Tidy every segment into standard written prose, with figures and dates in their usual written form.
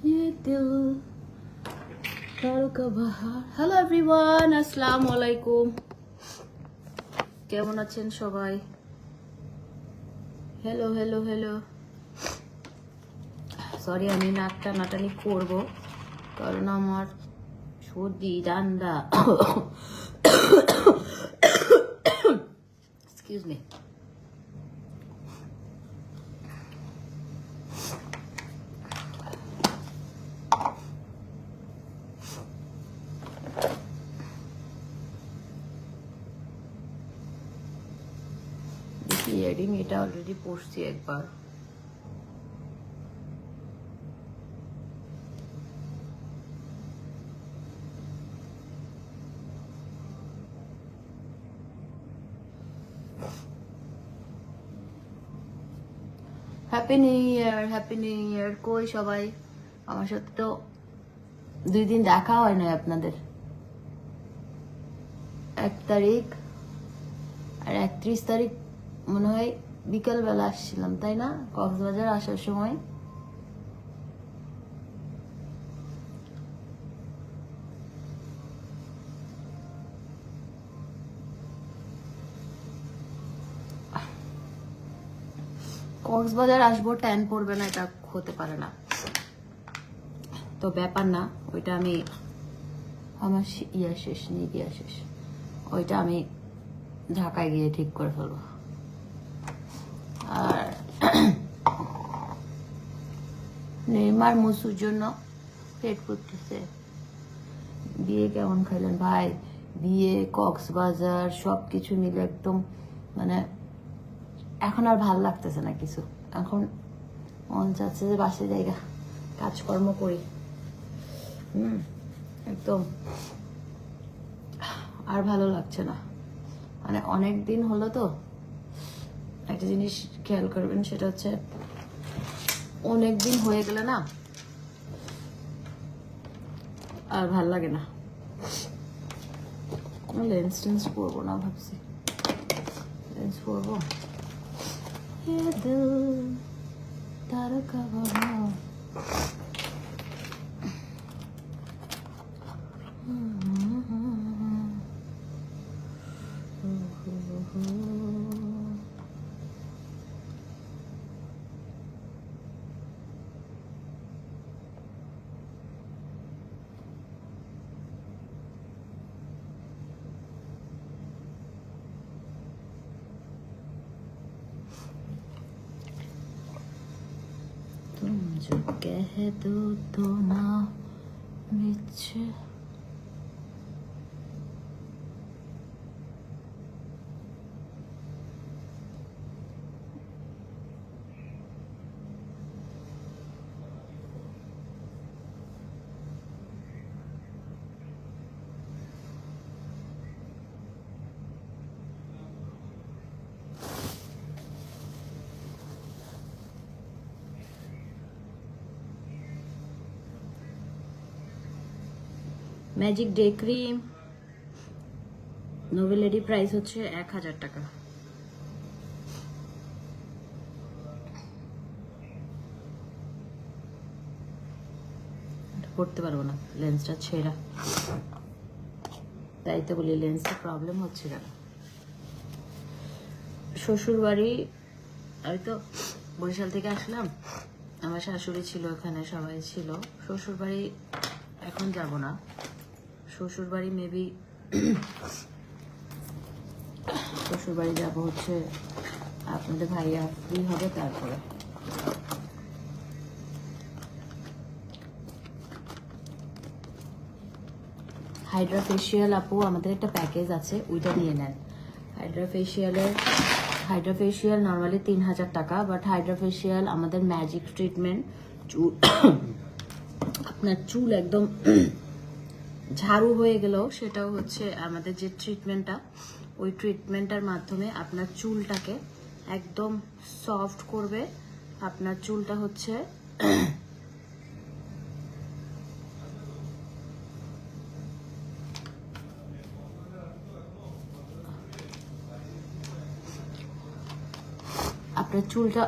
ये दिल का बहार। হ্যালো এভরিওয়ান, আসসালামু আলাইকুম। কেমন আছেন সবাই? Hello hello hello. সরি, আমি নাক টানাটানি করবো কারণ আমার সর্দি ঠান্ডা। Excuse me. ইয়ারিং এটা অলরেডি পড়ছি একবার। Happy new year, happy new year. কই সবাই? আমার সাথে তো 2 দিন দেখা হয় না আপনাদের। 1 তারিখ আর 31 তারিখ মনে হয় বিকালবেলা আসছিলাম, তাই না? কক্সবাজার আসার সময়। কক্সবাজার আসবো, ট্যান পড়বে না এটা হতে পারে না, তো ব্যাপার না। ওইটা আমি আমার ইয়া শেষ, নিয়ে গিয়া শেষ, ওইটা আমি ঢাকায় গিয়ে ঠিক করে ফেলবো। আর নেইমার মুসুর জন্য পেট করতেছে। বিয়ে কেমন খাইলেন ভাই? বিয়ে, কক্সবাজার সবকিছু মিলে একদম মানে এখন আর ভাল লাগতেছে না কিছু। এখন মন চাচ্ছে যে বাসে জায়গা কাজকর্ম করি। একদম আর ভালো লাগছে না। মানে অনেক দিন হলো তো। একটা জিনিস খেয়াল করবেন, সেটা হচ্ছে অনেক দিন হয়ে গেলে না আর ভাল লাগে না। লেন্স টেন্স পরবো না ভাবছি, লেন্স পরবো। ये दिल तारों का बहार। तुम जो कह दो तो ना मिर्च। ম্যাজিক ডে ক্রিম নোভেলেডি প্রাইস হচ্ছে 1000 টাকা। করতে পারবো না, লেন্সটা ছেঁড়া, তাই তো বলি লেন্সের প্রবলেম হচ্ছে কেন। শ্বশুর বাড়ি, আমি তো বরিশাল থেকে আসলাম, আমার শাশুড়ি ছিল ওখানে, সবাই ছিল। শ্বশুর বাড়ি এখন যাব না, শ্বশুর বাড়ি মেবি শ্বশুর বাড়ি যাবো হচ্ছে আপনাদের ভাইয়া ফ্রি হবে তারপরে। হাইড্রা ফেসিয়াল আপু আমাদের একটা প্যাকেজ আছে, ওইটা নিয়ে নেন। হাইড্রা ফেসিয়াল নর্মালি 3000 টাকা, বাট হাইড্রা ফেসিয়াল আমাদের ম্যাজিক ট্রিটমেন্ট। চুল আপনার চুল একদম ঝাড়ু হয়ে গেল, সেটাও হচ্ছে আমাদের যে ট্রিটমেন্টটা, ওই ট্রিটমেন্টটার মাধ্যমে আপনার চুলটাকে একদম সফট করবে। আপনার চুলটা হচ্ছে আপনার চুলটা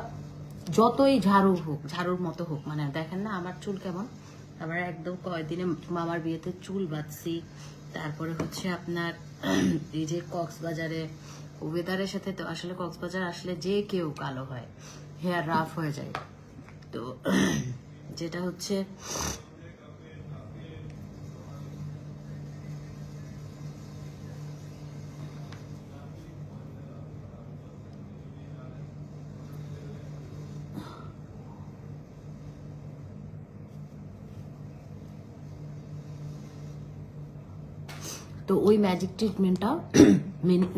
যতই ঝাড়ু হোক, ঝাড়ুর মতো হোক, মানে দেখেন না আমার চুল কেমন, আবার একদম কয়দিনে মামার বিয়েতে চুল বাঁধছি, তারপরে হচ্ছে আপনার এই যে কক্সবাজারে ওয়েদারের সাথে, তো আসলে কক্সবাজার আসলে যে কেউ কালো হয়, হেয়ার রাফ হয়ে যায়। তো যেটা হচ্ছে তো ওই ম্যাজিক ট্রিটমেন্টটা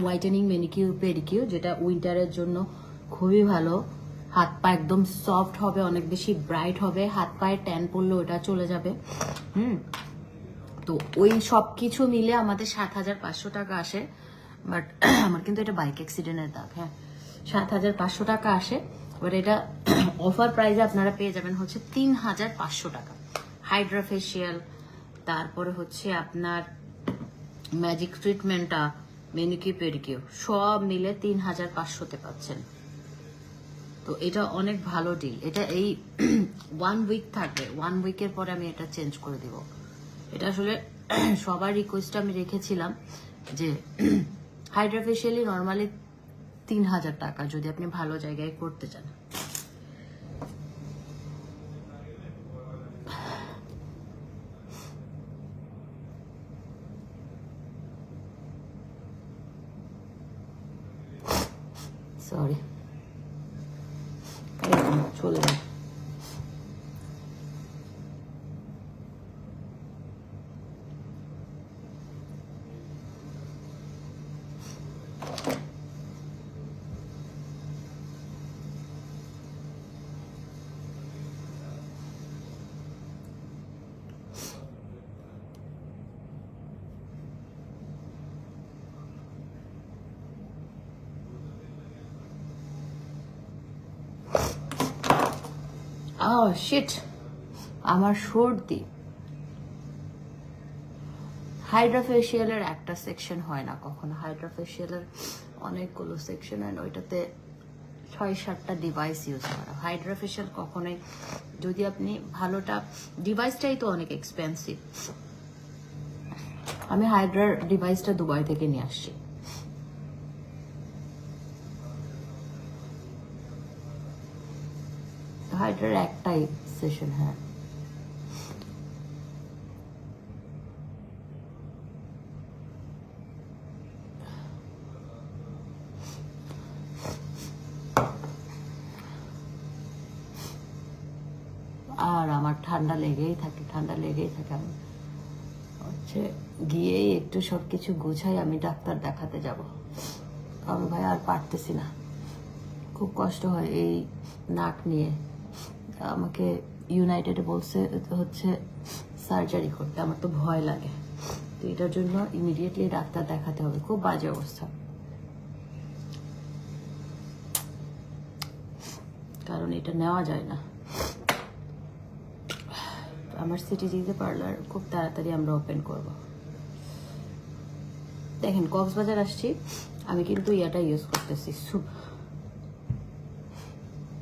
হোয়াইটেনিং ম্যানিকিউর পেডিকিউর, যেটা উইন্টারের জন্য খুবই ভালো। হাত পা একদম সফট হবে, অনেক বেশি ব্রাইট হবে, হাত পায়ে ট্যান পড়লে ওটা চলে যাবে। তো ওই সব কিছু মিলে আমাদের 7,500 টাকা আসে। বাট আমার কিন্তু এটা বাইক অ্যাক্সিডেন্টের দাগ, হ্যাঁ, 7,500 টাকা আসে। বাট এটা অফার প্রাইসে আপনারা পেয়ে যাবেন হচ্ছে 3,500 টাকা। হাইড্রা ফেসিয়াল, তারপরে হচ্ছে আপনার ম্যাজিক ট্রিটমেন্টটা, মেনিকিউর পেডিকিউর সব মিলে 3,500-তে পাচ্ছেন। তো এটা অনেক ভালো ডিল। এটা এই 1 উইক থাকবে, 1 উইকের পরে আমি এটা চেঞ্জ করে দিব। এটা আসলে সবার রিকোয়েস্ট আমি রেখেছিলাম যে হাইড্রা ফেসিয়ালি নর্মালি 3,000 টাকা যদি আপনি ভালো জায়গায় করতে চান। সরি, চলে যায়। শিট, আমার সর্দি। হাইড্রা ফেসিয়ালের একটা সেকশন হয় না কখনো, হাইড্রা ফেসিয়ালের অনেকগুলো সেকশন হয়, ওইটাতে 6-7টা ডিভাইস ইউজ করা। হাইড্রা ফেসিয়াল কখনোই, যদি আপনি ভালোটা, ডিভাইসটাই তো অনেক এক্সপেন্সিভ। আমি হাইড্রার ডিভাইসটা দুবাই থেকে নিয়ে আসছি। হাইড্রার একটাই সেশন, হ্যাঁ। আর আমার ঠান্ডা লেগেই থাকে, ঠান্ডা লেগেই থাকে। আমি হচ্ছে গিয়েই একটু সব কিছু গুছাই, আমি ডাক্তার দেখাতে যাব। আমি ভাই আর পারতেছি না, খুব কষ্ট হয় এই নাক নিয়ে। আমাকে ইউনাইটেডে বলছে হচ্ছে সার্জারি করতে, আমার তো ভয় লাগে। তো এটার জন্য ইমিডিয়েটলি ডাক্তার দেখাতে হবে, খুব বাজে অবস্থা। কারণ এটা নেওয়া যায় না। আমার সিটিজিতে পার্লার খুব তাড়াতাড়ি আমরা ওপেন করব। দেখেন কক্সবাজার আসছি, আমি কিন্তু ইয়াটা ইউজ করতেছি,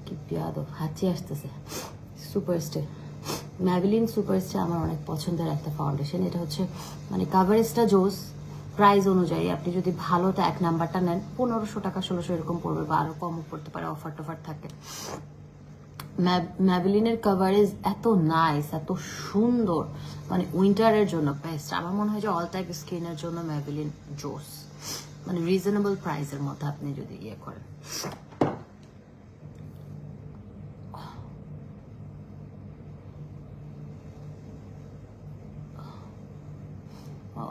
কি পিয়াদব হাঁচি আসতেছে, সুপারস্টে, ম্যাভিলিন সুপারস্টে আমার অনেক পছন্দের একটা ফাউন্ডেশন। এটা হচ্ছে মানে কাভারেজটা জোস, প্রাইস অনুযায়ী আপনি যদি ভালোটা 1 নাম্বারটা নেন 1500 টাকা 1600 এরকম পড়বে, বা আরো কমও পড়তে পারে, অফার টফার থাকে। ম্যাভিলিনের কাভারেজ এত নাইস, এত সুন্দর, মানে উইন্টারের জন্য বেস্ট। আমার মনে হয় যে অল টাইপ স্কিনের জন্য ম্যাভিলিন জোস, মানে রিজনেবল প্রাইসের মধ্যে আপনি যদি ইয়ে করেন।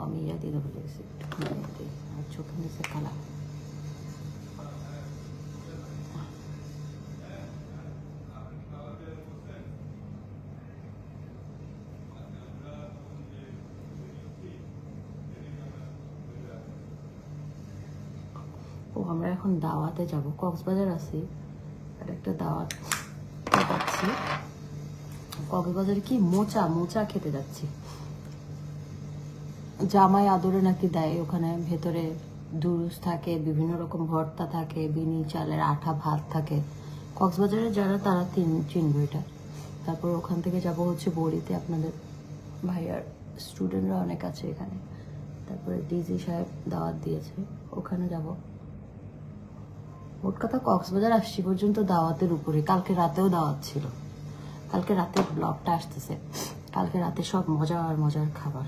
আমি ইয়া দিতে ভুলে গেছি, আর চোখে নিচে কালা। আমরা এখন দাওয়াতে যাব, কক্সবাজার আছি, আর একটা দাওয়াত যাচ্ছি। কক্সবাজারে কি মোচা মোচা খেতে যাচ্ছি, জামাই আদরে নাকি দেয় ওখানে। ভেতরে দুরুস থাকে, বিভিন্ন রকম ভর্তা থাকে, বিনি চালের আঠা ভাত থাকে। কক্সবাজারে যারা তারা চিনবে এটা। তারপর ওখান থেকে যাব হচ্ছে বড়িতে, আপনাদের ভাইয়ার স্টুডেন্টরা অনেক আছে এখানে। তারপরে ডিজি সাহেব দাওয়াত দিয়েছে, ওখানে যাব। মোট কথা কক্সবাজার আসছি পর্যন্ত দাওয়াতের উপরে। কালকে রাতেও দাওয়াত ছিল, কালকে রাতে ব্লগটা আসতেছে, কালকে রাতে সব মজার মজার খাবার।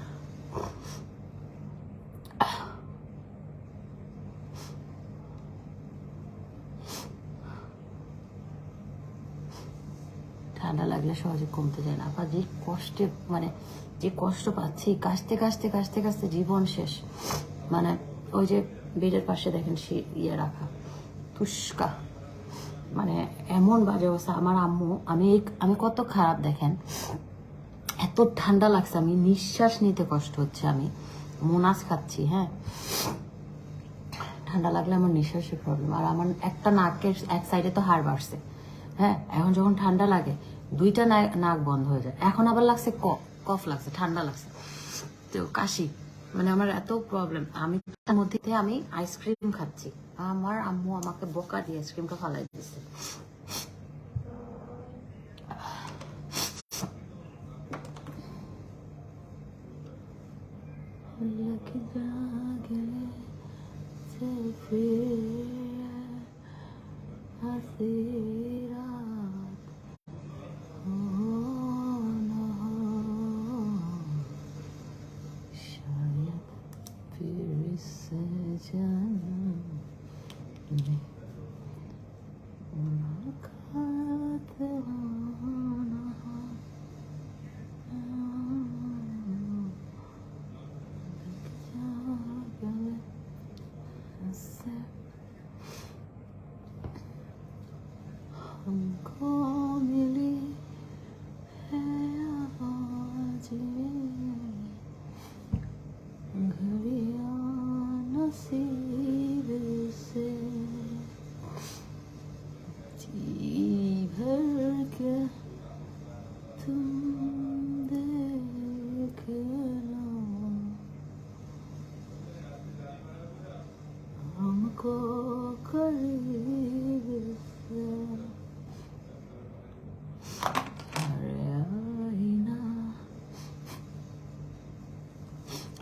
ঠান্ডা লাগলে সহজে কমতে যায় না, আবার যে কষ্টে মানে যে কষ্ট পাচ্ছি, কাশতে কাশতে কাশতে কাশতে জীবন শেষ। মানে ওই যে বেডের পাশে দেখেন সে ইয়ে রাখা তুস্কা, মানে এমন বাজে অবস্থা। আমার আম্মু, আমি কত খারাপ দেখেন, এত ঠান্ডা লাগছে, আমি নিঃশ্বাস নিতে কষ্ট হচ্ছে, আমি মোনাস খাচ্ছি। হ্যাঁ, ঠান্ডা লাগলে আমার নিঃশ্বাসের প্রবলেম। আর আমার একটা নাকের এক সাইডে তো হাড় বাড়ছে। হ্যাঁ, এখন যখন ঠান্ডা লাগে দুইটা নাক বন্ধ হয়ে যায়। এখন আবার লাগছে কফ লাগছে, ঠান্ডা লাগছে, তো কাশি, মানে আমার এত প্রবলেম। আমি তার মধ্যে আমি আইসক্রিম খাচ্ছি, আমার আম্মু আমাকে বোকা দিয়ে আইসক্রিমটা ফালাই দিচ্ছে। हमको मिली है आवाज़ घड़ियां नसीब से जी भर के तुम देख लो हमको करीब से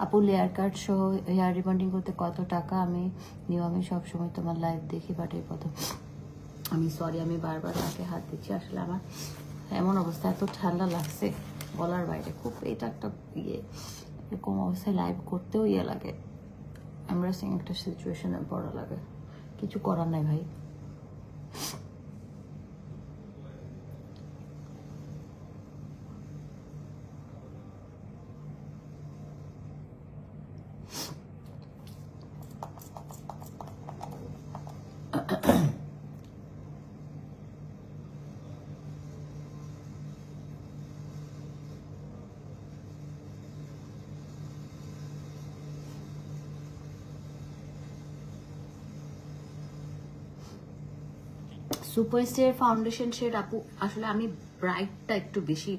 আপু লেয়ার কাট সহ হেয়ার রিবন্ডিং করতে কত টাকা? আমি সবসময় তোমার লাইভ দেখি, বাট এই প্রথম। আমি সরি, আমি বারবার তাকে হাত দিচ্ছি। আসলে আমার এমন অবস্থা, এত ঠান্ডা লাগছে বলার বাইরে। খুব এটা একটা ইয়ে, এরকম অবস্থায় লাইভ করতেও ইয়ে লাগে, এমব্রেসিং একটা সিচুয়েশনে পড়া লাগে। কিছু করার নাই ভাই। সুপারস্টার ফাউন্ডেশন শেড আপু, আসলে আমি ব্রাইটটা একটু বেশি,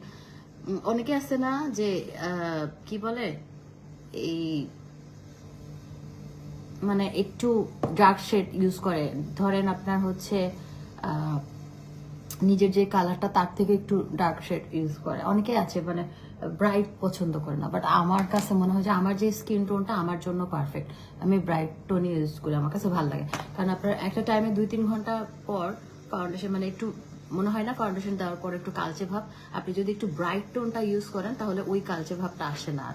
অনেকে আছে না যে কি বলে এই মানে একটু ডার্ক শেড ইউজ করে, ধরেন আপনার হচ্ছে নিজের যে কালারটা তার থেকে একটু ডার্ক শেড ইউজ করে, অনেকে আছে মানে ব্রাইট পছন্দ করে না। বাট আমার কাছে মনে হয় যে আমার যে স্কিন টোনটা আমার জন্য পারফেক্ট, আমি ব্রাইট টোনই ইউজ করি, আমার কাছে ভালো লাগে। কারণ আপনার একটা টাইমে 2-3 ঘন্টা পর ফাউন্ডেশন মানে একটু মনে হয় না ফাউন্ডেশন দেওয়ার পর একটু কালচে ভাব, আপনি যদি একটু ব্রাইট টোনটা ইউজ করেন তাহলে ওই কালচে ভাবটা আসে না।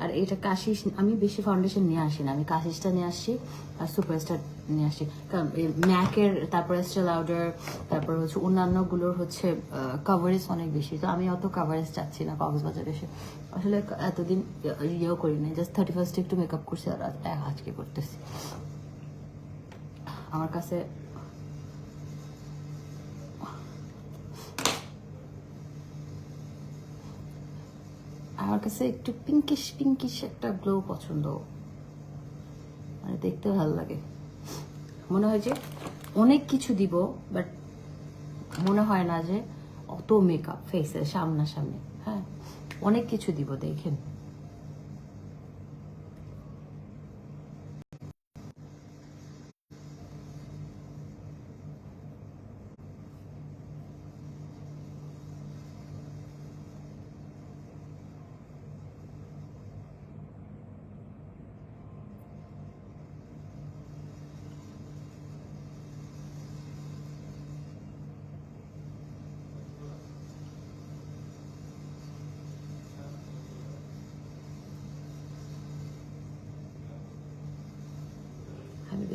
আর এটা কাশিস, আমি বেশি ফাউন্ডেশন নিয়ে আসি না, আমি কাশিসটা নিয়ে আসছি আর সুপারস্টার নিয়ে আসছি। কারণ ম্যাকের, তারপরে এস্টে লাউডার, তারপর হচ্ছে অন্যান্যগুলোর হচ্ছে কভারেজ অনেক বেশি, তো আমি অত কভারেজ চাচ্ছি না কক্সবাজারে এসে। আসলে এতদিন ইয়েও করি না, জাস্ট 31 একটু মেকআপ করছি আর আজকে করতেছি। আমার কাছে একটু পিঙ্কিশ পিঙ্কিশ একটা গ্লো পছন্দ, মানে দেখতে ভালো লাগে। মনে হয় যে অনেক কিছু দিব, বাট মনে হয় না যে অত মেকআপ ফেসের সামনাসামনি। হ্যাঁ, অনেক কিছু দিব দেখেন।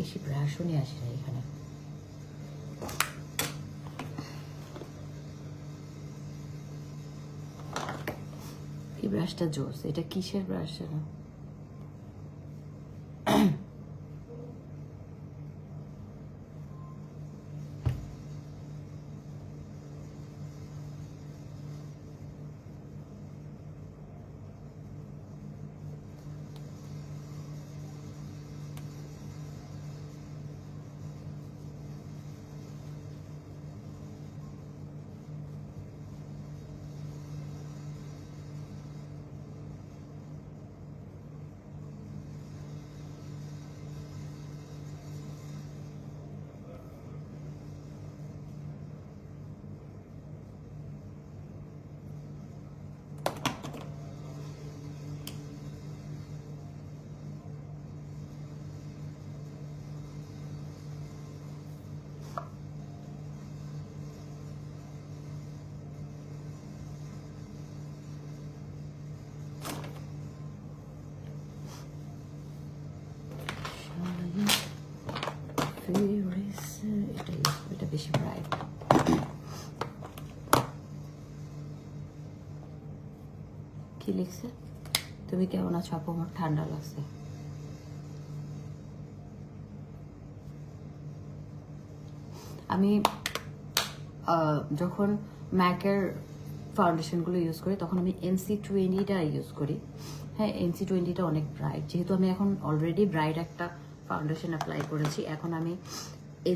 বেশি ব্রাশও নিয়ে আসি না এখানে। এই ব্রাশটা জোস। এটা কিসের ব্রাশ না? এটা বেশি ব্রাইট। কি লিখছে? তুমি কেমন আছো আপু? আমার ঠান্ডা লাগছে। আমি যখন ম্যাকের ফাউন্ডেশনগুলো ইউজ করি তখন আমি NC20টা ইউজ করি। হ্যাঁ, NC20টা অনেক ব্রাইট। যেহেতু আমি এখন অলরেডি ব্রাইট একটা ফাউন্ডেশন অ্যাপ্লাই করেছি, এখন আমি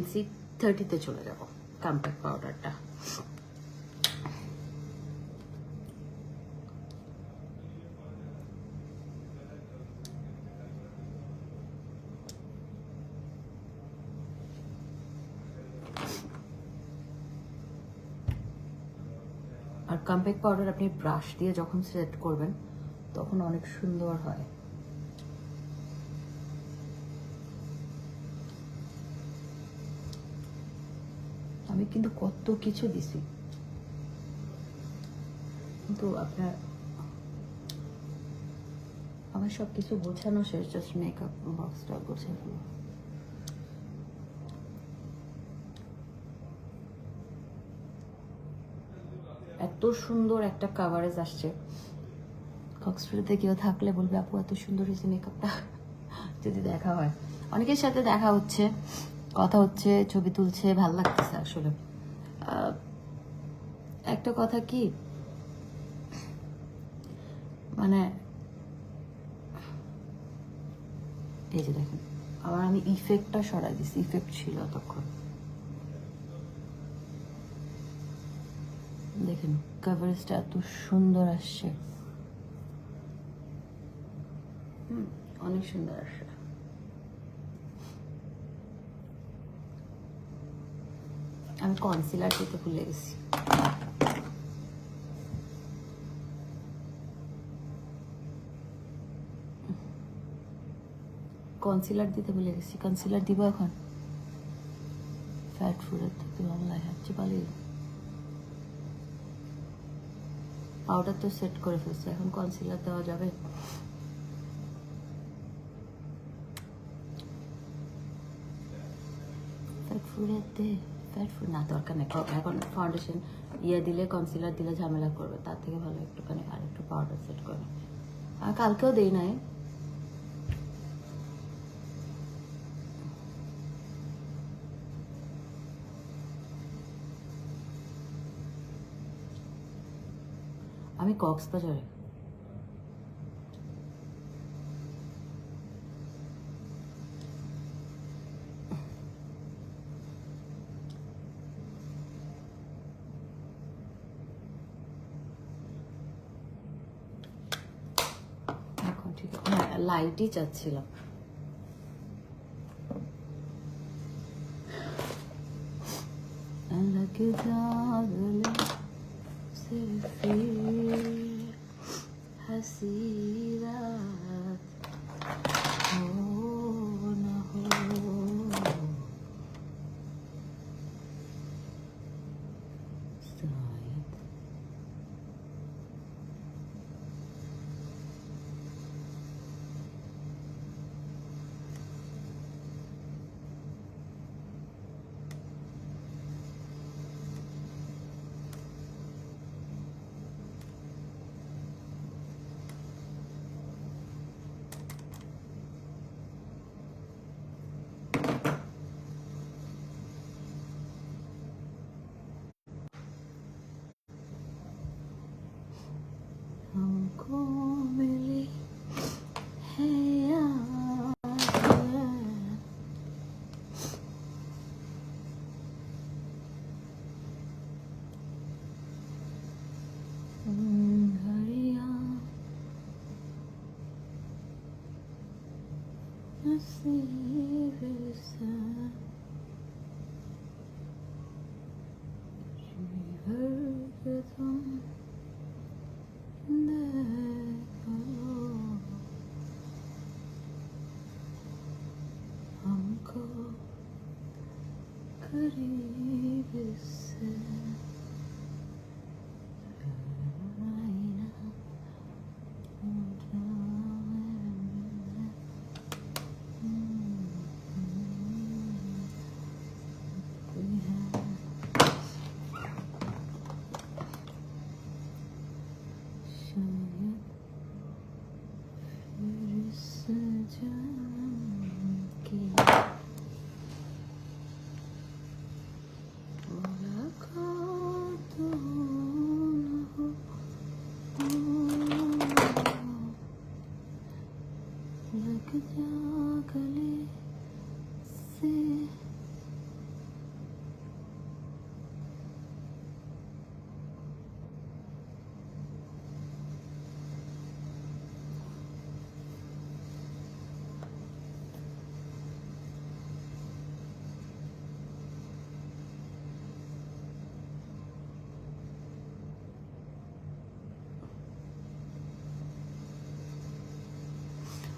NC30তে চলে যাব, কম্প্যাক্ট পাউডারটা। আর কম্প্যাক্ট পাউডার আপনি ব্রাশ দিয়ে যখন সেট করবেন তখন অনেক সুন্দর হয়। আমি কিন্তু কত কিছু দিছি, কিন্তু আপনার আমার সব কিছু গোছানো শেষ, জাস্ট মেকআপ বক্সটা গোছানো। এত সুন্দর একটা কাভারেজ আসছে। কক্সবাজারে কেউ থাকলে বলবে আপু এত সুন্দর হয়েছে মেকআপটা। যদি দেখা হয়, অনেকের সাথে দেখা হচ্ছে, কথা হচ্ছে, ছবি তুলছে, ভাল লাগতেছে আসলে। একটা কথা কি, মানে এই যে দেখেন, আবার আমি ইফেক্টটা সরাই দিছি, ইফেক্ট ছিল তখন। দেখেন কাভারেজটা এত সুন্দর আসছে, অনেক সুন্দর আসছে। আমি কনসিলার দিতে ভুলে গেছি। কনসিলার দিতে ভুলে গেছি। কনসিলার দিব এখন। ফ্যাট ফুডের থেকে বাংলায় হচ্ছে পালি। পাউডার তো সেট করে ফেলছে, এখন কনসিলার দেওয়া যাবে? ফ্যাট ফুডের দে, ফ্যাট ফুড না, দরকার নেই এখন। ফাউন্ডেশন দিলে, কনসিলার দিলে ঝামেলা করবে, তার থেকে ভালো একটুখানি আর একটু পাউডার সেট করে। আর কালকেও দেই নাই। আমি কক্সবাজারে। এখন ঠিক আছে, হ্যাঁ লাইটই চাচ্ছিলাম। लग जागले से फिर हंसी रात हो न हो। शायद हमको करीब से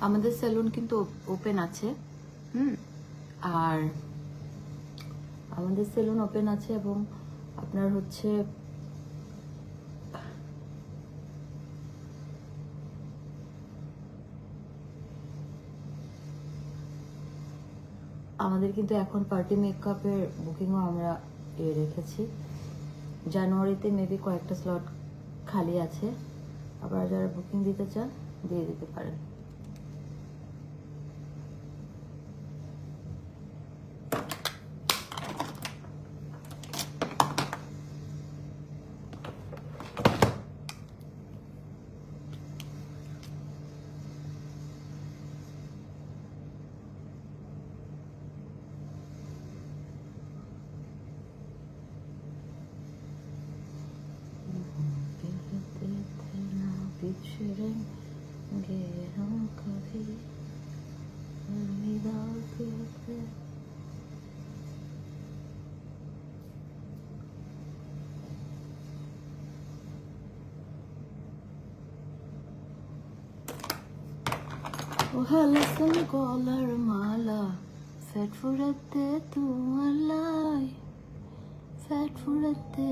আমাদের সেলুন কিন্তু ওপেন আছে। আর আমাদের সেলুন ওপেন আছে এবং আপনার হচ্ছে আমাদের কিন্তু এখন পার্টি মেকআপের বুকিংও আমরা রেখেছি। জানুয়ারিতে মেবি কয়েকটা স্লট খালি আছে, আবার যারা বুকিং দিতে চান দিয়ে দিতে পারেন। बिछड़ेंगे हम कभी अलविदा कहते। O hälsan gålar mala fett forrätte tualai fett forrätte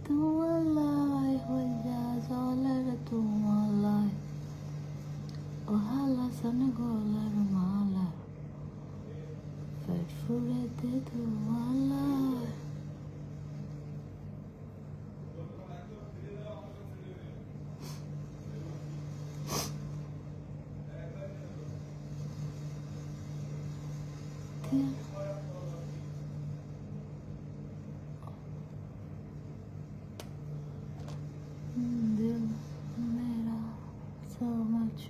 tualai hoja zalar tualai O hälsan gålar mala fett forrätte tualai दिल मेरा so much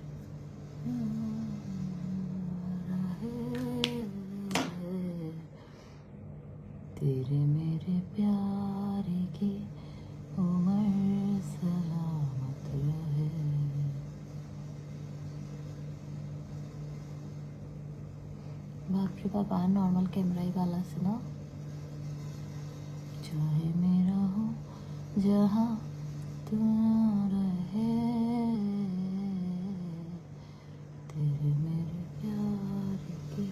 तेरे मेरे प्यार की उम्र सलामत रहे। बाप रे बाप, नॉर्मल कैमरा ही वाला से ना, चाहे मेरा हो जहाँ तू रहे तेरे मेरे प्यार की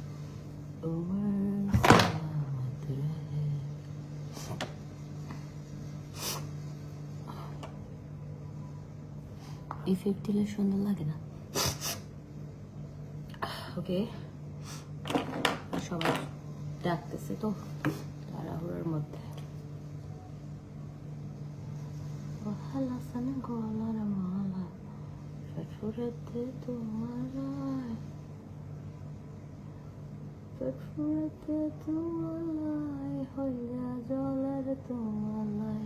उम्र सलामत रहे। इफेक्ट दिले সুন্দর লাগে না? ওকে, সবাই ডাকতেছে তো তাড়াহুড়োর মধ্যে। Ojalá sana gålar mala fett forrätte tualai hoja zalar tualai।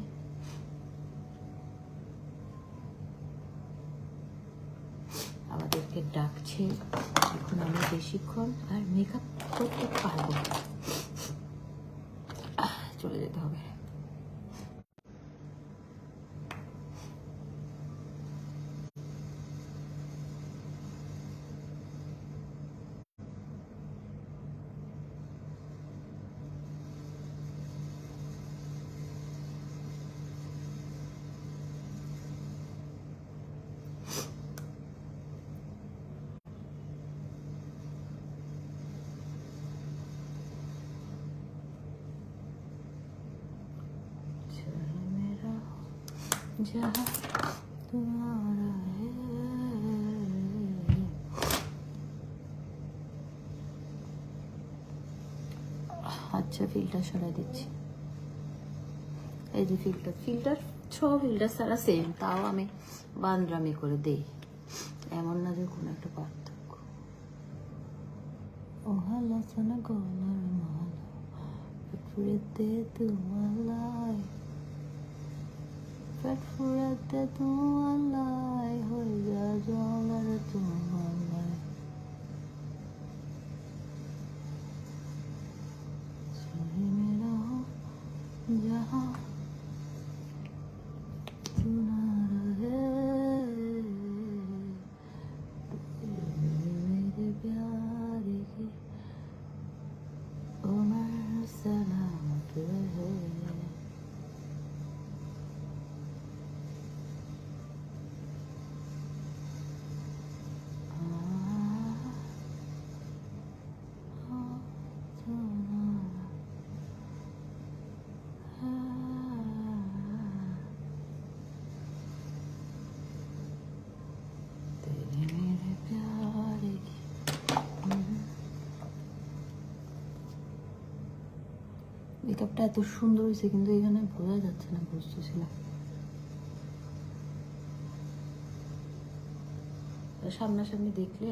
আমাদেরকে ডাকছে, এখন আমি বেশিক্ষণ আর মেকআপ করতে পারবো না, চলে যেতে হবে। जहाँ तुम्हारा है। আচ্ছা ফিল্টার সরাই দিচ্ছি। এই যে ফিল্টার সব ফিল্টার ছাড়া সেম, তাও আমি বান্দরামি করে দেই, এমন না যে কোনো একটা পার্থক্য। ও হালা সোনা গলার মালা পেট ফুরেতে তোমালাই, পেট ফুরেতে তোমালাই হয়ে যা জলার তোমালাই। मेरा हो जहाँ तुम्हारा है, मेरे प्यारे की उम्र सलामत रहे। মেকআপটা এত সুন্দর হয়েছে কিন্তু এখানে বোঝা যাচ্ছে না, বুঝতেছি না। সামনাসামনি দেখলে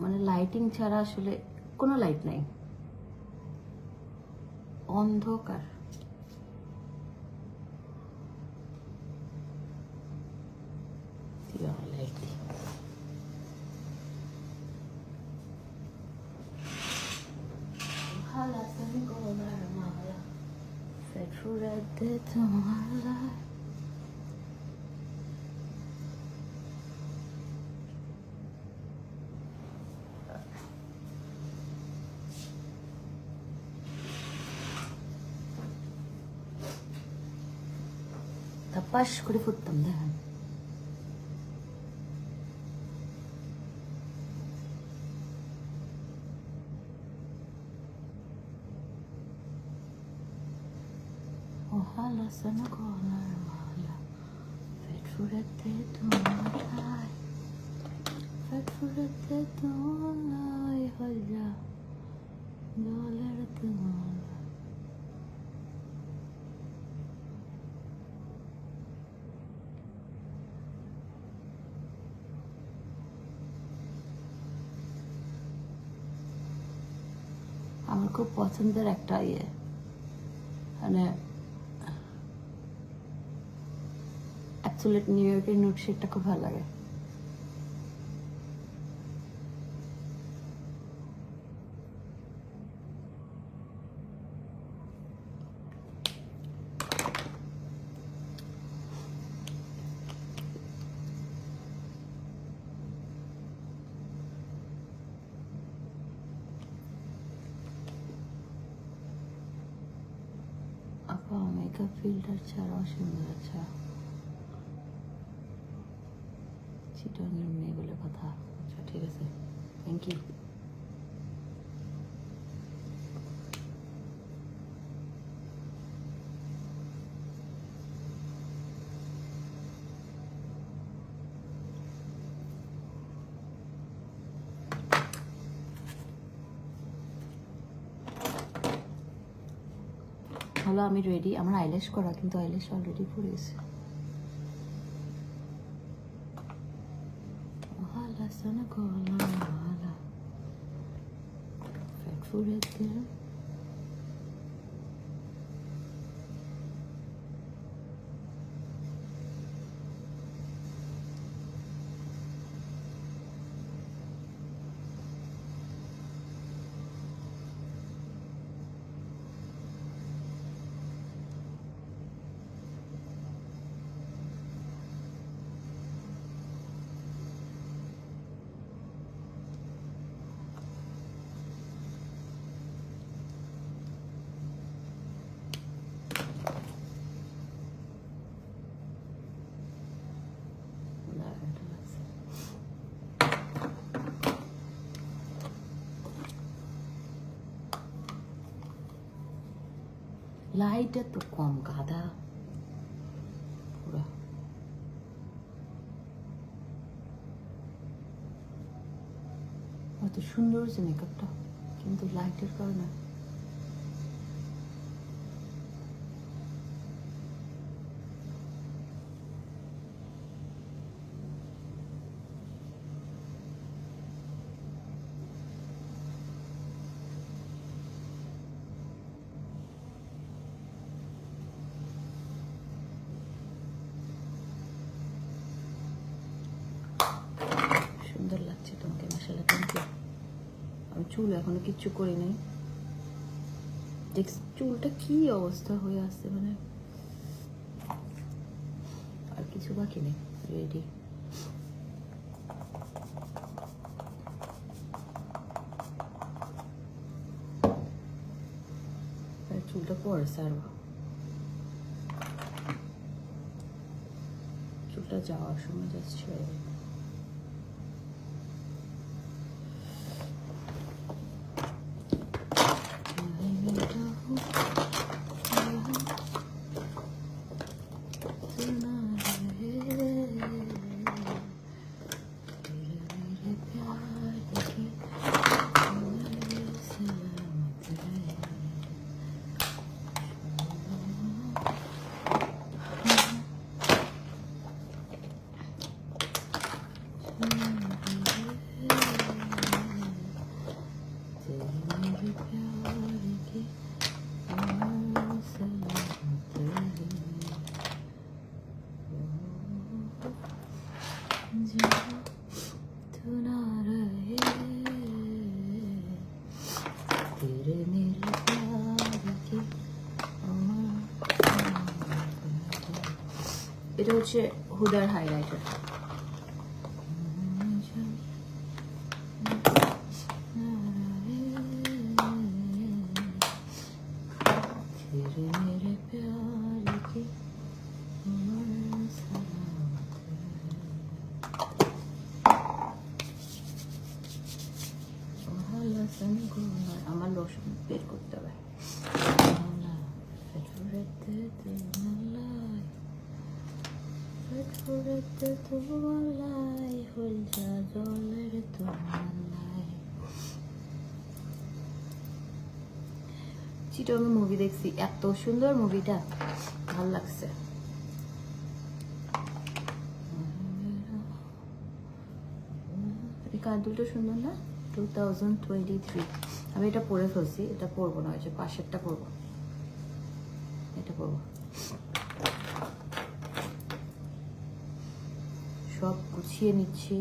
মানে লাইটিং ছাড়া আসলে কোনো লাইট নাই, অন্ধকার। লাইট ফুরাতে তোমার তাপাস করে ফুটতাম দেখেন। Ojalá se me cola la mala, fetfurete তোমায়, ফেটফুরেতে তোমায় হয়ে যা জলের তোমায়। আমার খুব পছন্দের একটা মানে অ্যাবসোলিউট নিউ ইয়র্কের নুড শেডটা খুব ভালো লাগে। আপা মেকআপ ফিল্টার ছাড়াও সুন্দর। আচ্ছা চিটাঙ্গের মেয়ে বলে কথা। আচ্ছা ঠিক আছে, থ্যাংক ইউ। হলো আমি রেডি, আমার আইল্যাশ করা কিন্তু আইল্যাশ অলরেডি পরে গেছে। Sana kola mala fetfurete light এত কম গাদা। এত সুন্দর হচ্ছে মেকআপটা, কিন্তু লাইটের কারণে সুন্দর লাগছে তোমাকে, মাশাআল্লাহ। Thank you. আমি চুল এখনো কিচ্ছু করি নাই, দেখ চুলটা কি অবস্থা হয়ে আসছে, মানে আর কিছু বাকি নেই, রেডি। চুলটা পরে সারবো, চুলটা যাওয়ার সময় যাচ্ছে। এটা হচ্ছে হুদার হাইলাইটার। আমার লোশন বের করতে হবে। চিটং মুভি দেখছি, এত সুন্দর মুভিটা, ভালো লাগছে। এই কাঁদুলটা সুন্দর না, 2023। আমি এটা পরে ফেলছি, এটা পরবো না, ওই যে পাশেরটা পরবো, এটা পরবো। সব গুছিয়ে নিচ্ছি।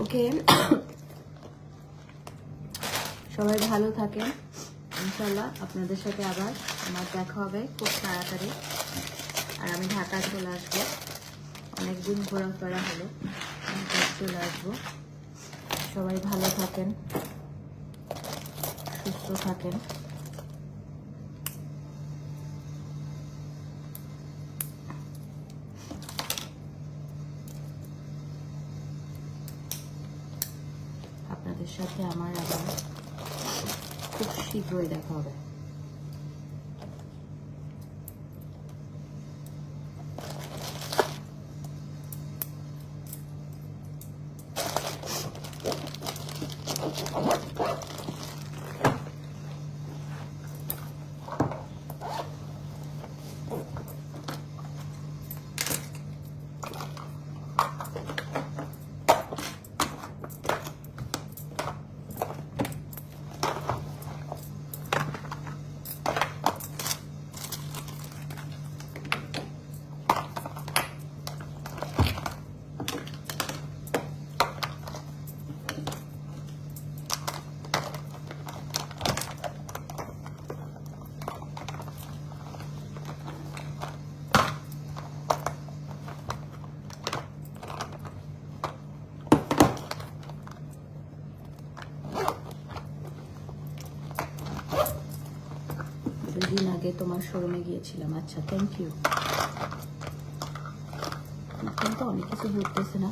ওকে, সবাই ভালো থাকেন, ইনশাল্লাহ আপনাদের সাথে আবার আমার দেখা হবে খুব তাড়াতাড়ি। আর আমি ঢাকায় চলে আসবো, অনেকদিন ঘোরাফেরা হলো, চলে আসবো। সবাই ভালো থাকেন, সুস্থ থাকেন। আপনাদের সাথে আমার আবার খুব শীঘ্রই দেখা হবে। তোমার শোরুমে গিয়েছিলাম। আচ্ছা, থ্যাংক ইউ। এখন তো অনেক কিছু ঘুরতেছে না,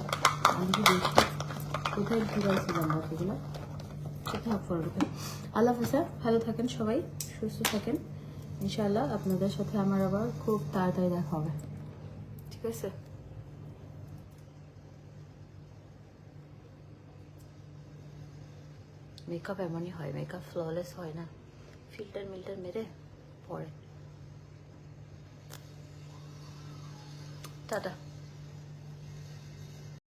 আমি কি দেখি কোথায় ঘুরাইছিলাম বাকিগুলো, কোথায় ফটো। আল্লাহ হাফেজ, ভালো থাকেন সবাই, সুস্থ থাকেন। ইনশাআল্লাহ আপনাদের সাথে আমার আবার খুব তাড়াতাড়ি দেখা হবে, ঠিক আছে? মেকআপ এমনই হয়, মেকআপ ফ্ললেস হয় না, ফিল্টার মিল্টার মেরে পরে। টাটা।